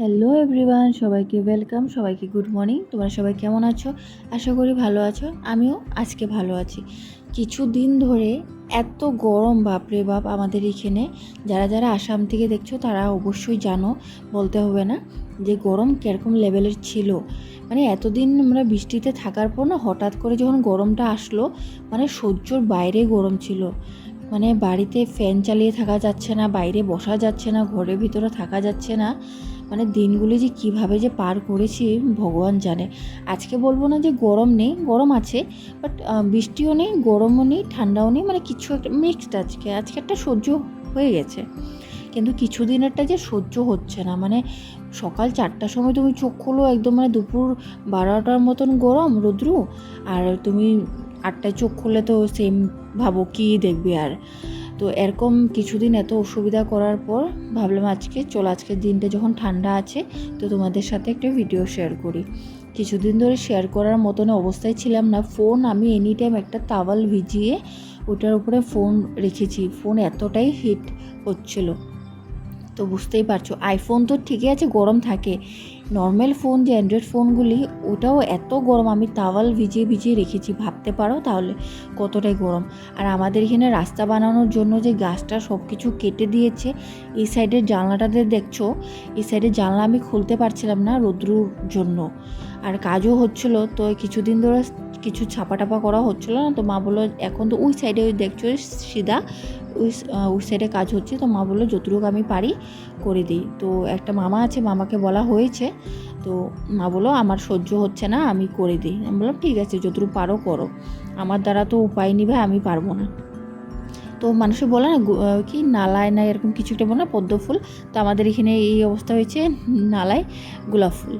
Hello everyone, সবাইকে welcome, সবাইকে good morning. তোমরা সবাই কেমন আছো? আশা করি ভালো আছো। আমিও আজকে ভালো আছি। কিছুদিন ধরে এত গরম, বাপরে বাপ। আমাদের এখানে যারা যারা আসাম থেকে দেখছো তারা অবশ্যই জানো, বলতে হবে না যে গরম কীরকম লেভেলের ছিল। মানে এতদিন আমরা বৃষ্টিতে থাকার পর না, হঠাৎ করে যখন গরমটা আসলো, মানে সহ্যর বাইরে গরম ছিল। মানে বাড়িতে ফ্যান চালিয়ে থাকা যাচ্ছে না, বাইরে বসা যাচ্ছে না, ঘরের ভিতরে থাকা যাচ্ছে না। মানে দিনগুলি যে কিভাবে যে পার করেছি ভগবান জানে। আজকে বলবো না যে গরম নেই, গরম আছে, বাট বৃষ্টিও নেই, গরমও নেই, ঠান্ডাও নেই, মানে কিছু একটা মিক্সড। আজকে একটা সহ্য হয়ে গেছে, কিন্তু কিছুদিনেরটা যে সহ্য হচ্ছে না। মানে সকাল 4টার সময় তুমি চোখ খোলো, একদম মানে দুপুর 12টার মতন গরম রৌদ্র, আর তুমি 8টায় চোখ খুললে তো সেম, ভাবো কি দেখবে। আর তো এরকম কিছুদিন এত অসুবিধা করার পর ভাবলাম আজকের দিনটা যখন ঠান্ডা আছে, তো তোমাদের সাথে একটা ভিডিও শেয়ার করি। কিছুদিন ধরে শেয়ার করার মতন অবস্থায় ছিলাম না। ফোন আমি এনি টাইম একটা তাওয়াল ভিজিয়ে ওটার উপরে ফোন রেখেছি। ফোন এতটাই হিট হচ্ছিল, তো বুঝতেই পারছো। আইফোন তো ঠিকই আছে, গরম থাকে। নর্মাল ফোন যে অ্যান্ড্রয়েড ফোনগুলি, ওটাও এত গরম। আমি তাওয়াল ভিজিয়ে ভিজিয়ে রেখেছি, ভাবতে পারো তাহলে কতটাই গরম। আর আমাদের এখানে রাস্তা বানানোর জন্য যে গাছটা সব কিছু কেটে দিয়েছে, এই সাইডের জানলাটাতে দেখছো, এই সাইডের জানলা আমি খুলতে পারছিলাম না রৌদ্রুর জন্য। আর কাজও হচ্ছিল, তো কিছুদিন ধরে কিছু ছাপা টাপা করা হচ্ছিল না। তো মা বললো এখন তো ওই সাইডে ওই দেখছো সিধা ওই সাইডে কাজ হচ্ছে, তো মা বললো যতটুকু আমি পারি করে দিই। তো একটা মামা আছে, মামাকে বলা হয়েছে, তো মা বললো আমার সহ্য হচ্ছে না, আমি করে দিই। আমি বললাম ঠিক আছে, যতটুকু পারো করো, আমার দ্বারা তো উপায় নিবে, আমি পারবো না। তো মানুষে বলে না কি নালায় না এরকম কিছু একটা বলে না, পদ্ম ফুল। তো আমাদের এখানে এই অবস্থা হয়েছে, নালায় গোলাপ ফুল।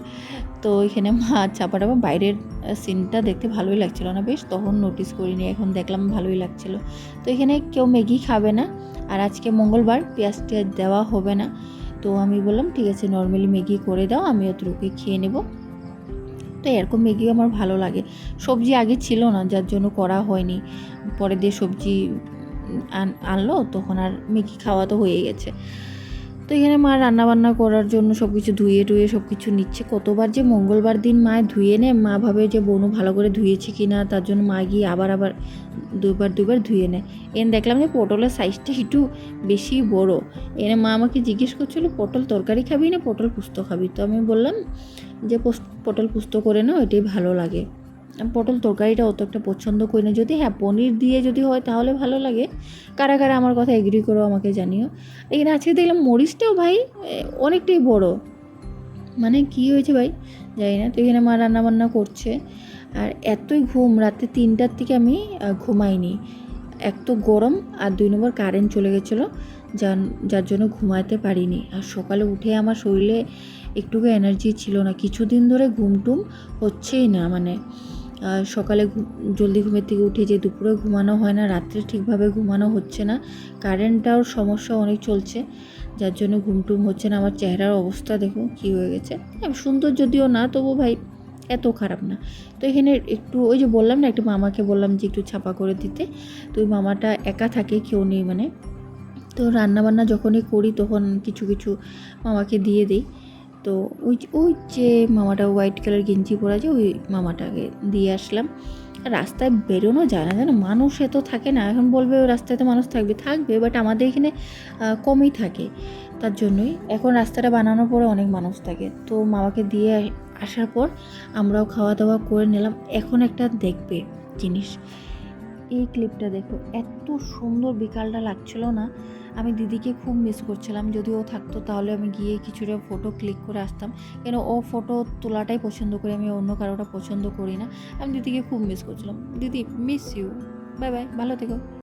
তো এখানে মাছ চাপা বাইরের সিনটা দেখতে ভালোই লাগছিলো না বেশ, তখন নোটিস করিনি, এখন দেখলাম ভালোই লাগছিলো। তো এখানে কেউ ম্যাগি খাবে না, আর আজকে মঙ্গলবার, পেঁয়াজ টিয়াজ দেওয়া হবে না। তো আমি বললাম ঠিক আছে, নর্মালি ম্যাগি করে দাও, আমি অতটুকুই খেয়ে নেব। তো এরকম ম্যাগিও আমার ভালো লাগে। সবজি আগে ছিল না, যার জন্য করা হয়নি। পরে দিয়ে সবজি আনলো, তখন আর ম্যাগি খাওয়া তো হয়ে গেছে। তো এখানে মা রান্নাবান্না করার জন্য সব কিছু ধুয়ে টুয়ে সব কিছু নিচ্ছে। কতবার যে মঙ্গলবার দিন মায় ধুয়ে নেয়, মা ভাবে যে বোনু ভালো করে ধুয়েছে কি না, তার জন্য মা গিয়ে আবার দুবার ধুয়ে নেয়। দেখলাম যে পটলের সাইজটা একটু বেশি বড়। মা আমাকে জিজ্ঞেস করছিল পটল তরকারি খাবি না পটল পুস্ত খাবি। তো আমি বললাম যে পটল পুস্ত করে নাও, এটাই ভালো লাগে। পটল তরকারিটা অত একটা পছন্দ করি না, যদি হ্যাঁ পনির দিয়ে যদি হয় তাহলে ভালো লাগে। কারা কারা আমার কথা এগ্রি করো আমাকে জানিও। এখানে আজকে দেখলাম মরিচটাও ভাই অনেকটাই বড়, মানে কি হয়েছে ভাই জানি না। তো এখানে মা রান্নাবান্না করছে, আর এতই ঘুম, রাতে 3টার থেকে আমি ঘুমাইনি। এক তো গরম, আর 2 নম্বর কারেন্ট চলে গেছিলো, যার জন্য ঘুমাতে পারিনি। আর সকালে উঠে আমার শরীরে একটুকু এনার্জি ছিল না, কিছুদিন ধরে ঘুমটুম হচ্ছেই না। মানে সকালে জলদি ঘুমের থেকে উঠে যে দুপুরে ঘুমানো হয় না, রাত্রে ঠিকভাবে ঘুমানো হচ্ছে না, কারেন্টটাও সমস্যা অনেক চলছে, যার জন্য ঘুমটুম হচ্ছে না। আমার চেহারার অবস্থা দেখো কী হয়ে গেছে। সুন্দর যদিও না, তবু ভাই এত খারাপ না। তো এখানে একটু ওই যে বললাম না, একটু মামাকে বললাম যে একটু ছাপা করে দিতে। তো ওই মামাটা একা থাকে, কেউ নেই মানে। তো রান্নাবান্না যখনই করি তখন কিছু কিছু মামাকে দিয়ে দিই। তো ওই যে মামাটা হোয়াইট কালার গেঞ্জি পরা, যে ওই মামাটাকে দিয়ে আসলাম। রাস্তায় বেরোনো যায় না, জানো, মানুষ এত থাকে না। এখন বলবে ওই রাস্তায় তো মানুষ থাকবে, বাট আমাদের এখানে কমই থাকে, তার জন্যই এখন রাস্তাটা বানানোর পরে অনেক মানুষ থাকে। তো মামাকে দিয়ে আসার পর আমরাও খাওয়া দাওয়া করে নিলাম। এখন একটা দেখবে জিনিস, এই ক্লিপটা দেখো, এত সুন্দর বিকালটা লাগছিল না। আমি দিদিকে খুব মিস করছিলাম, যদি ও থাকতো তাহলে আমি গিয়ে কিছুটা ফটো ক্লিক করে আসতাম, কেন ও ফটো তোলাটাই পছন্দ করি, আমি অন্য কারোটা পছন্দ করি না। আমি দিদিকে খুব মিস করছিলাম। দিদি, মিস ইউ, বাই বাই, ভালো থেকো।